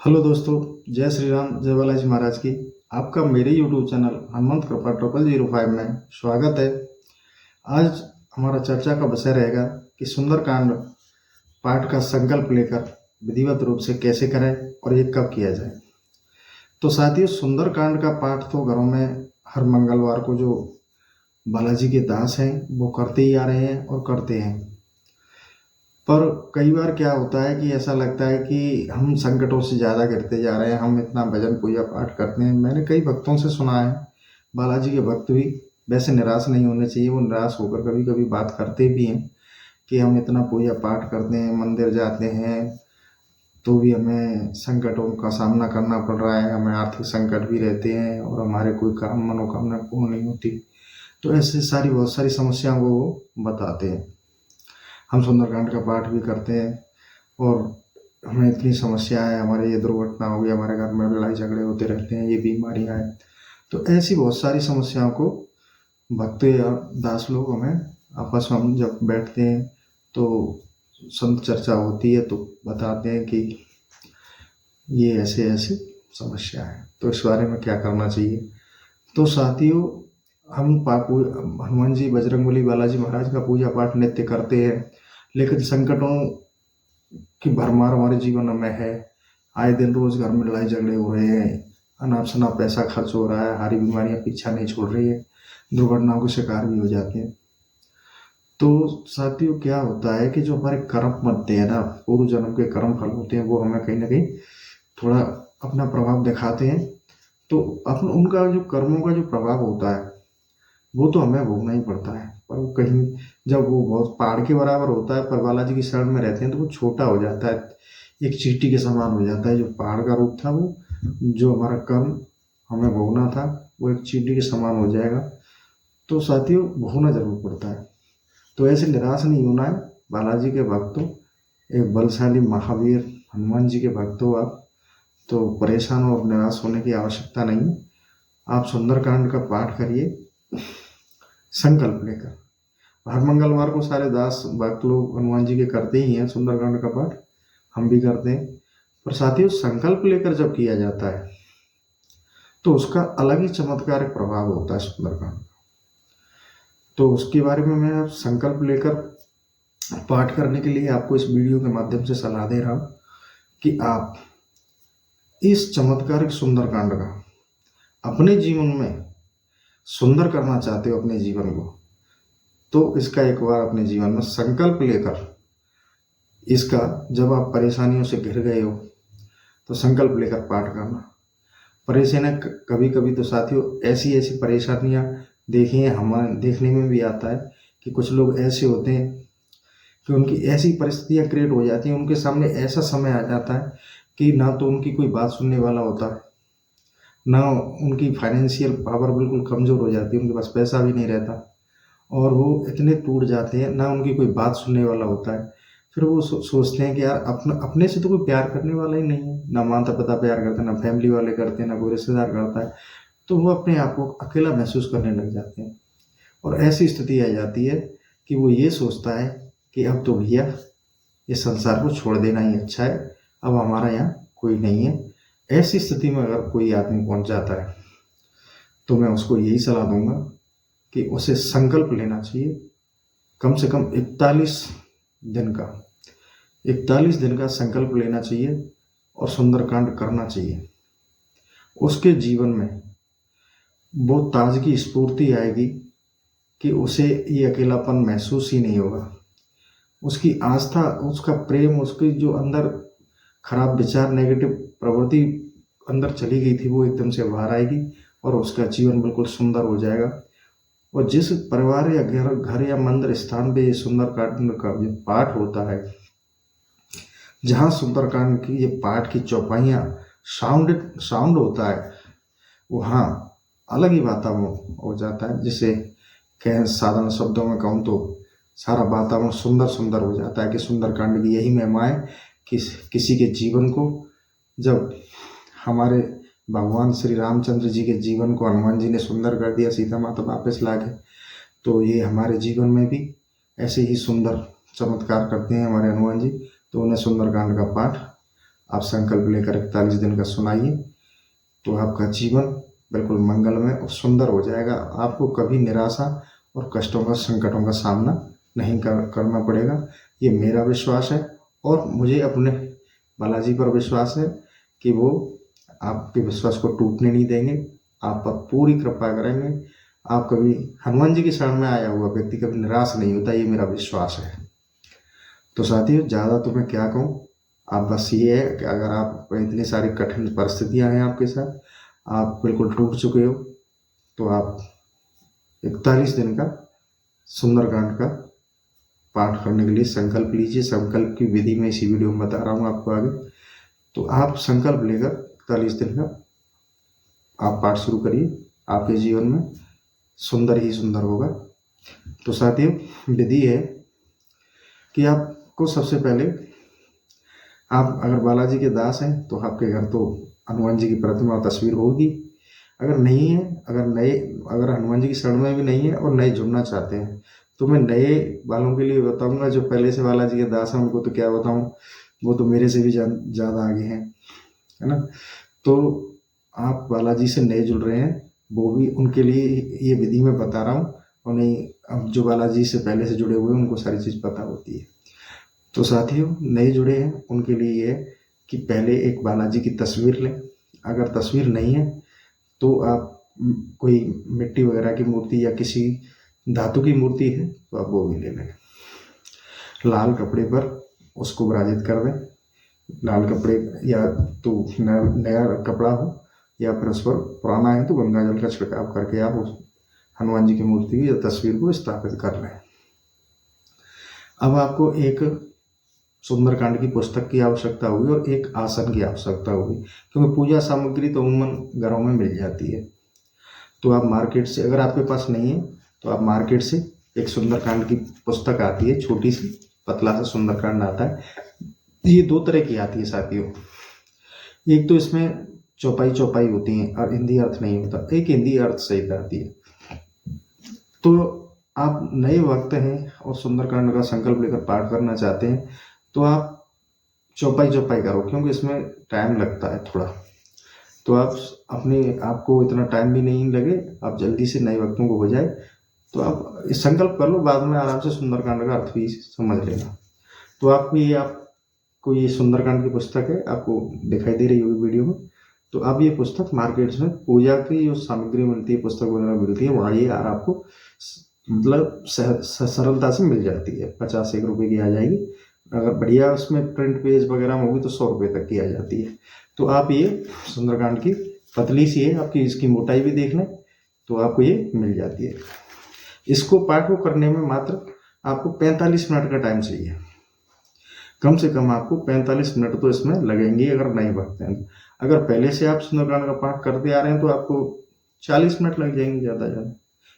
Hello दोस्तों, जय श्री राम, जय बालाजी महाराज की। आपका मेरे यूट्यूब चैनल हनुमंत कृपा 0005 में स्वागत है। आज हमारा चर्चा का विषय रहेगा कि सुंदरकांड पाठ का संकल्प लेकर विधिवत रूप से कैसे करें और ये कब किया जाए। तो साथियों, सुंदरकांड का पाठ तो घरों में हर मंगलवार को जो बालाजी के दास हैं वो करते ही आ रहे हैं और करते हैं। पर कई बार क्या होता है कि ऐसा लगता है कि हम संकटों से ज़्यादा गिरते जा रहे हैं, हम इतना भजन पूजा पाठ करते हैं। मैंने कई भक्तों से सुना है, बालाजी के भक्त भी वैसे निराश नहीं होने चाहिए। वो निराश होकर कभी कभी बात करते भी हैं कि हम इतना पूजा पाठ करते हैं, मंदिर जाते हैं, तो भी हमें संकटों का सामना करना पड़ रहा है, हमें आर्थिक संकट भी रहते हैं और हमारे कोई काम मनोकामना पूर्ण नहीं होती। तो ऐसे बहुत सारी समस्याओं को वो बताते हैं। हम सुंदरकांड का पाठ भी करते हैं और हमें इतनी समस्या है, हमारे ये दुर्घटना हो गई, हमारे घर में लड़ाई झगड़े होते रहते हैं, ये बीमारियां हैं। तो ऐसी बहुत सारी समस्याओं को भक्त या दास लोग हमें आपस में हम जब बैठते हैं तो संत चर्चा होती है तो बताते हैं कि ये ऐसे ऐसी समस्या है, तो इस बारे में क्या करना चाहिए। तो साथियों, हम पापू हनुमान जी, बजरंगबली, बालाजी महाराज का पूजा पाठ नित्य करते हैं, लेकिन संकटों की भरमार हमारे जीवन में है। आए दिन रोज घर में लड़ाई झगड़े हो रहे हैं, अनाप शनाप पैसा खर्च हो रहा है, हरी बीमारियां पीछा नहीं छोड़ रही है, दुर्घटनाओं के शिकार भी हो जाते हैं। तो साथियों, क्या होता है कि जो हमारे कर्म बनते हैं ना, पूर्व जन्म के कर्म फल होते हैं, वो हमें कहीं ना कहीं थोड़ा अपना प्रभाव दिखाते हैं। तो अपन उनका जो कर्मों का जो प्रभाव होता है वो तो हमें भोगना ही पड़ता है। पर वो कहीं जब वो बहुत पहाड़ के बराबर होता है, पर बालाजी की शरण में रहते हैं तो वो छोटा हो जाता है, एक चींटी के समान हो जाता है। जो पहाड़ का रूप था, वो जो हमारा कर्म हमें भोगना था, वो एक चींटी के समान हो जाएगा। तो साथियों, भोगना जरूर पड़ता है। तो ऐसे निराश नहीं होना है। बालाजी के भक्तों, एक बलशाली महावीर हनुमान जी के भक्त हो आप, तो परेशान और निराश होने की आवश्यकता नहीं है। आप सुंदरकांड का पाठ करिए संकल्प लेकर। हर मंगलवार को सारे दास भक्त लोग हनुमान जी के करते ही हैं सुंदरकांड का पाठ, हम भी करते हैं। पर साथियों, संकल्प लेकर जब किया जाता है तो उसका अलग ही चमत्कारिक प्रभाव होता है सुंदरकांड। तो उसके बारे में मैं संकल्प लेकर पाठ करने के लिए आपको इस वीडियो के माध्यम से सलाह दे रहा हूं कि आप इस चमत्कारिक सुंदरकांड का अपने जीवन में सुंदर करना चाहते हो अपने जीवन को, तो इसका एक बार अपने जीवन में संकल्प लेकर, इसका जब आप परेशानियों से घिर गए हो तो संकल्प लेकर पाठ करना। परेशानियाँ कभी कभी तो साथियों ऐसी ऐसी परेशानियाँ देखी हैं, हमारे देखने में भी आता है कि कुछ लोग ऐसे होते हैं कि उनकी ऐसी परिस्थितियाँ क्रिएट हो जाती हैं, उनके सामने ऐसा समय आ जाता है कि ना तो उनकी कोई बात सुनने वाला होता है, ना उनकी फाइनेंशियल पावर बिल्कुल कमज़ोर हो जाती है, उनके पास पैसा भी नहीं रहता और वो इतने टूट जाते हैं, ना उनकी कोई बात सुनने वाला होता है। फिर वो सोचते हैं कि यार अपने से तो कोई प्यार करने वाला ही नहीं है, ना माता पिता प्यार करते हैं, ना फैमिली वाले करते हैं, ना कोई रिश्तेदार करता है। तो वो अपने आप को अकेला महसूस करने लग जाते हैं और ऐसी स्थिति आ जाती है कि वो ये सोचता है कि अब तो भैया इस संसार को छोड़ देना ही अच्छा है, अब हमारा यहाँ कोई नहीं है। ऐसी स्थिति में अगर कोई आदमी पहुंच जाता है तो मैं उसको यही सलाह दूंगा कि उसे संकल्प लेना चाहिए, कम से कम 41 दिन का संकल्प लेना चाहिए और सुंदरकांड करना चाहिए। उसके जीवन में वो ताजगी स्फूर्ति आएगी कि उसे ये अकेलापन महसूस ही नहीं होगा। उसकी आस्था, उसका प्रेम, उसकी जो अंदर खराब विचार, नेगेटिव प्रवृत्ति अंदर चली गई थी, वो एकदम से बाहर आएगी और उसका जीवन बिल्कुल सुंदर हो जाएगा। और जिस परिवार या घर या मंदिर स्थान पे ये सुंदरकांड का जो पाठ होता है, जहाँ सुंदरकांड की ये पाठ की चौपाइयाँ साउंड होता है, वहाँ अलग ही वातावरण हो जाता है। जिसे कहें, साधारण शब्दों में कहूँ तो सारा वातावरण सुंदर सुंदर हो जाता है कि सुंदरकांड की यही महिमा है कि किसी के जीवन को, जब हमारे भगवान श्री रामचंद्र जी के जीवन को हनुमान जी ने सुंदर कर दिया, सीता माता वापस ला गए, तो ये हमारे जीवन में भी ऐसे ही सुंदर चमत्कार करते हैं हमारे हनुमान जी। तो उन्हें सुंदरकांड का पाठ आप संकल्प लेकर 41 दिन का सुनाइए, तो आपका जीवन बिल्कुल मंगलमय और सुंदर हो जाएगा। आपको कभी निराशा और कष्टों का, संकटों का सामना नहीं करना पड़ेगा। ये मेरा विश्वास है और मुझे अपने बालाजी पर विश्वास है कि वो आपके विश्वास को टूटने नहीं देंगे, आप पर पूरी कृपा करेंगे। आप कभी, हनुमान जी की शरण में आया हुआ व्यक्ति कभी निराश नहीं होता, ये मेरा विश्वास है। तो साथियों, ज़्यादा तो मैं क्या कहूँ, आप बस ये है कि अगर आप इतनी सारी कठिन परिस्थितियां हैं आपके साथ, आप बिल्कुल टूट चुके हो, तो आप 41 दिन का सुंदरकांड का पाठ करने के लिए संकल्प लीजिए। संकल्प की विधि मैं इसी वीडियो में बता रहा हूँ आपको आगे। तो आप संकल्प लेकर 41 दिन का आप पाठ शुरू करिए, आपके जीवन में सुंदर ही सुंदर होगा। तो साथियों, विधि है कि आपको सबसे पहले, आप अगर बालाजी के दास हैं तो आपके घर तो हनुमान जी की प्रतिमा और तस्वीर होगी। अगर नहीं है, अगर हनुमान जी की शरण में भी नहीं है और नए जुड़ना चाहते हैं, तो मैं नए वालों के लिए बताऊंगा। जो पहले से बालाजी के दास हैं उनको तो क्या बताऊं, वो तो मेरे से भी ज़्यादा आगे हैं, है ना। तो आप बालाजी से नए जुड़ रहे हैं, वो भी उनके लिए ये विधि मैं बता रहा हूँ। और नहीं, अब जो बालाजी से पहले से जुड़े हुए हैं उनको सारी चीज़ पता होती है। तो साथियों, नए जुड़े हैं उनके लिए ये है कि पहले एक बालाजी की तस्वीर लें। अगर तस्वीर नहीं है तो आप कोई मिट्टी वगैरह की मूर्ति या किसी धातु की मूर्ति है तो आप वो भी ले लें। लाल कपड़े पर उसको विराजित कर दें। लाल कपड़े या तो नया कपड़ा हो, या फिर उस पर पुराना है तो गंगा जल का छिड़काव करके आप उस हनुमान जी की मूर्ति की या तस्वीर को स्थापित कर लें। अब आपको एक सुंदरकांड की पुस्तक की आवश्यकता होगी और एक आसन की आवश्यकता होगी, क्योंकि पूजा सामग्री तो अमूमन घरों में मिल जाती है। तो आप मार्केट से, अगर आपके पास नहीं है तो आप मार्केट से एक सुंदरकांड की पुस्तक आती है, छोटी सी पतला सा सुंदरकांड आता है। ये दो तरह की आती है साथियों। एक तो इसमें चौपाई होती है और हिंदी अर्थ नहीं होता, एक हिंदी अर्थ सहित आती है। तो आप नए वक्त हैं और सुंदरकांड का संकल्प लेकर पाठ करना चाहते हैं, तो आप चौपाई करो, क्योंकि इसमें टाइम लगता है थोड़ा। तो आप अपने आपको इतना टाइम भी नहीं लगे, आप जल्दी से नए वक्तों को हो जाए, तो आप संकल्प कर लो, बाद में आराम से सुंदरकांड का अर्थ भी समझ लेना। तो आपको ये सुंदरकांड की पुस्तक है, आपको दिखाई दे रही होगी वीडियो में। तो अब ये पुस्तक मार्केट्स में पूजा की जो सामग्री मिलती है, पुस्तक वगैरह मिलती है, वहाँ ये आपको मतलब सरलता से मिल जाती है। 50-1 रुपये की आ जाएगी। अगर बढ़िया उसमें प्रिंट पेज वगैरह में होगी तो 100 रुपये तक की आ जाती है। तो आप ये सुंदरकांड की पतली सी है, आपकी इसकी मोटाई भी देख लें तो आपको ये मिल जाती है। इसको पाठ को करने में मात्र आपको 45 मिनट का टाइम चाहिए। कम से कम आपको 45 मिनट तो इसमें लगेंगे अगर नहीं भगते हैं। अगर पहले से आप सुंदरकांड का पाठ करते आ रहे हैं तो आपको 40 मिनट लग जाएंगे, ज़्यादा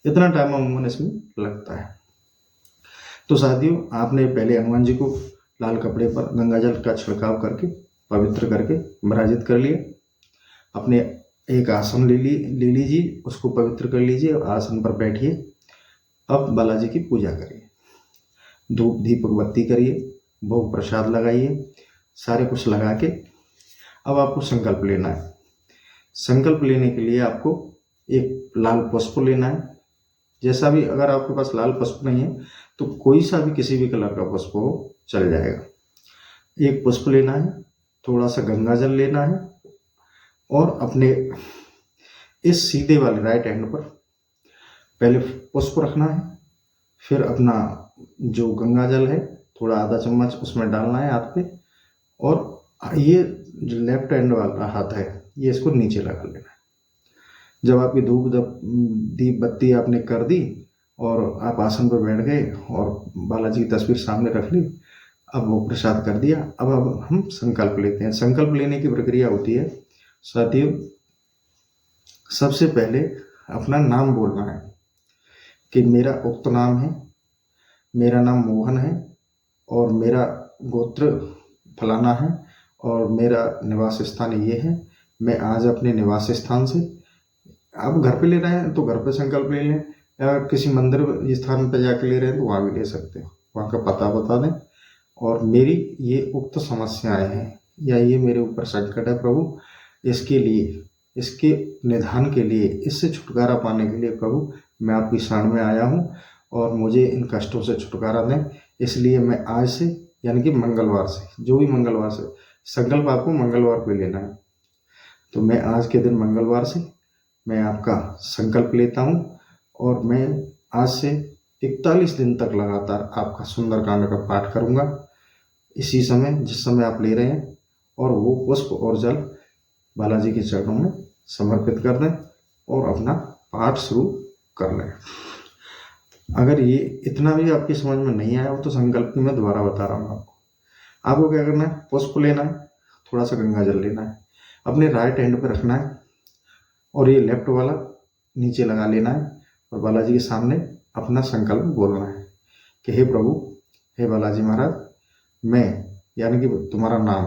इतना टाइम अमूमन इसमें लगता है। तो साथियों, आपने पहले हनुमान जी को लाल कपड़े पर गंगा जल का छिड़काव करके पवित्र करके विराजित कर लिए। अपने एक आसन ले लीजिए, उसको पवित्र कर लीजिए और आसन पर बैठिए। अब बालाजी की पूजा करिए, धूप दीपक बत्ती करिए, भोग प्रसाद लगाइए, सारे कुछ लगा के अब आपको संकल्प लेना है। संकल्प लेने के लिए आपको एक लाल पुष्प लेना है। जैसा भी, अगर आपके पास लाल पुष्प नहीं है तो कोई सा भी, किसी भी कलर का पुष्प हो चल जाएगा। एक पुष्प लेना है, थोड़ा सा गंगा जल लेना है और अपने इस सीधे वाले राइट हैंड पर पहले पुष्प रखना है, फिर अपना जो गंगा जल है थोड़ा आधा चम्मच उसमें डालना है हाथ पे, और ये जो लेफ्ट हैंड वाला हाथ है ये इसको नीचे लगा लेना है। जब आपकी धूप दीप बत्ती आपने कर दी और आप आसन पर बैठ गए और बालाजी की तस्वीर सामने रख ली, अब वो प्रसाद कर दिया, अब हम संकल्प लेते हैं। संकल्प लेने की प्रक्रिया होती है साथियों, सबसे पहले अपना नाम बोलना है कि मेरा उक्त नाम है, मेरा नाम मोहन है और मेरा गोत्र फलाना है और मेरा निवास स्थान ये है। मैं आज अपने निवास स्थान से, आप घर पे ले रहे हैं तो घर पे संकल्प ले लें, या किसी मंदिर स्थान पे जाके ले रहे हैं तो वहाँ भी ले सकते हो, वहाँ का पता बता दें। और मेरी ये उक्त समस्याएं हैं, या ये मेरे ऊपर संकट है प्रभु, इसके लिए, इसके निदान के लिए, इससे छुटकारा पाने के लिए प्रभु मैं आपकी शरण में आया हूँ और मुझे इन कष्टों से छुटकारा दें। इसलिए मैं आज से, यानी कि मंगलवार से, जो भी मंगलवार से, संकल्प आपको मंगलवार पे लेना है, तो मैं आज के दिन मंगलवार से मैं आपका संकल्प लेता हूँ और मैं आज से 41 दिन तक लगातार आपका सुंदरकांड का पाठ करूँगा इसी समय जिस समय आप ले रहे हैं, और वो पुष्प और जल बालाजी के चरणों में समर्पित कर दें और अपना पाठ शुरू कर लें। अगर ये इतना भी आपकी समझ में नहीं आया हो तो संकल्प की मैं दोबारा बता रहा हूँ आपको। आपको क्या करना है, पुष्प लेना है, थोड़ा सा गंगा जल लेना है, अपने राइट हैंड पे रखना है और ये लेफ्ट वाला नीचे लगा लेना है और बालाजी के सामने अपना संकल्प बोलना है कि हे प्रभु, हे बालाजी महाराज, मैं, यानी कि तुम्हारा नाम,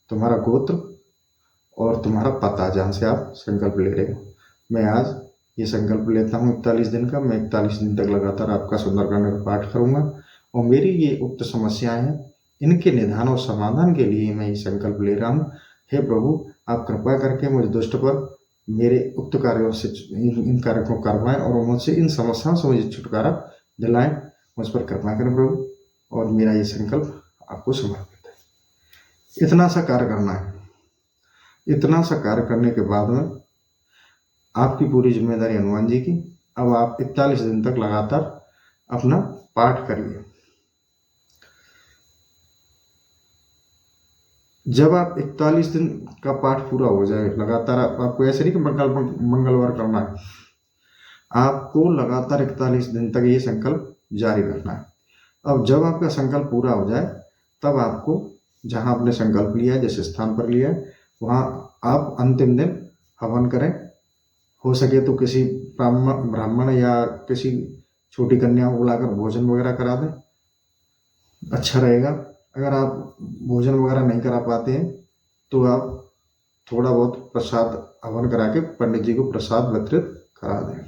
तुम्हारा गोत्र और तुम्हारा पता जहाँ से आप संकल्प ले रहे हो, मैं आज ये संकल्प लेता हूँ 41 दिन का। मैं 41 दिन तक लगातार आपका सुंदरकांड का पाठ करूँगा और मेरी ये उक्त समस्याएं हैं, इनके निदान और समाधान के लिए मैं ये संकल्प ले रहा हूँ। हे प्रभु, आप कृपा करके मुझ दुष्ट पर मेरे उक्त कार्यों से, इन कार्यों को करवाएं और मुझसे इन समस्याओं से मुझे छुटकारा दिलाएं। मुझ पर कृपा करें प्रभु, और मेरा ये संकल्प आपको समर्पित है। इतना सा कार्य करना है। इतना सा कार्य करने के बाद में आपकी पूरी जिम्मेदारी हनुमान जी की। अब आप 41 दिन तक लगातार अपना पाठ करिए। जब आप 41 दिन का पाठ पूरा हो जाए लगातार, आपको ऐसे नहीं कि मंगलवार करना है, आपको लगातार 41 दिन तक ये संकल्प जारी रखना है। अब जब आपका संकल्प पूरा हो जाए तब आपको जहां आपने संकल्प लिया है, जिस स्थान पर लिया है, वहां आप अंतिम दिन हवन करें। हो सके तो किसी ब्राह्मण या किसी छोटी कन्या को बुलाकर भोजन वगैरह करा दें, अच्छा रहेगा। अगर आप भोजन वगैरह नहीं करा पाते हैं तो आप थोड़ा बहुत प्रसाद हवन करा के पंडित जी को प्रसाद वितरित करा दें।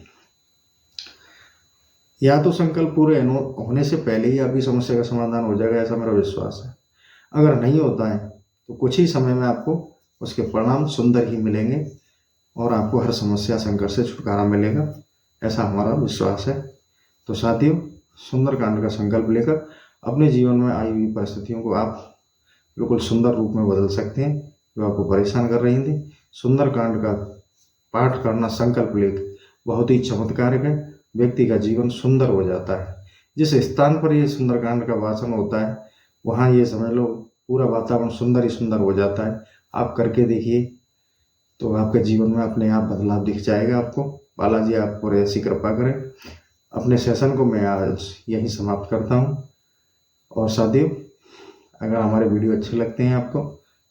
या तो संकल्प पूरे होने से पहले ही आपकी समस्या का समाधान हो जाएगा, ऐसा मेरा विश्वास है। अगर नहीं होता है तो कुछ ही समय में आपको उसके परिणाम सुंदर ही मिलेंगे और आपको हर समस्या संकट से छुटकारा मिलेगा, ऐसा हमारा विश्वास है। तो साथियों, सुंदरकांड का संकल्प लेकर अपने जीवन में आई हुई परिस्थितियों को आप बिल्कुल सुंदर रूप में बदल सकते हैं जो आपको परेशान कर रही थी। सुंदरकांड का पाठ करना, संकल्प लेकर, बहुत ही चमत्कारिक है। व्यक्ति का जीवन सुंदर हो जाता है। जिस स्थान पर ये सुंदरकांड का वाचन होता है वहाँ ये समझ लो पूरा वातावरण सुंदर ही सुंदर हो जाता है। आप करके देखिए तो आपके जीवन में अपने आप बदलाव दिख जाएगा आपको। बालाजी आपको ऐसी कृपा करें। अपने सेशन को मैं आज यहीं समाप्त करता हूँ। और साथियों, अगर हमारे वीडियो अच्छे लगते हैं आपको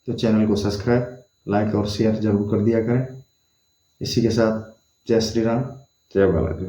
तो चैनल को सब्सक्राइब, लाइक और शेयर जरूर कर दिया करें। इसी के साथ जय श्री राम, जय बालाजी।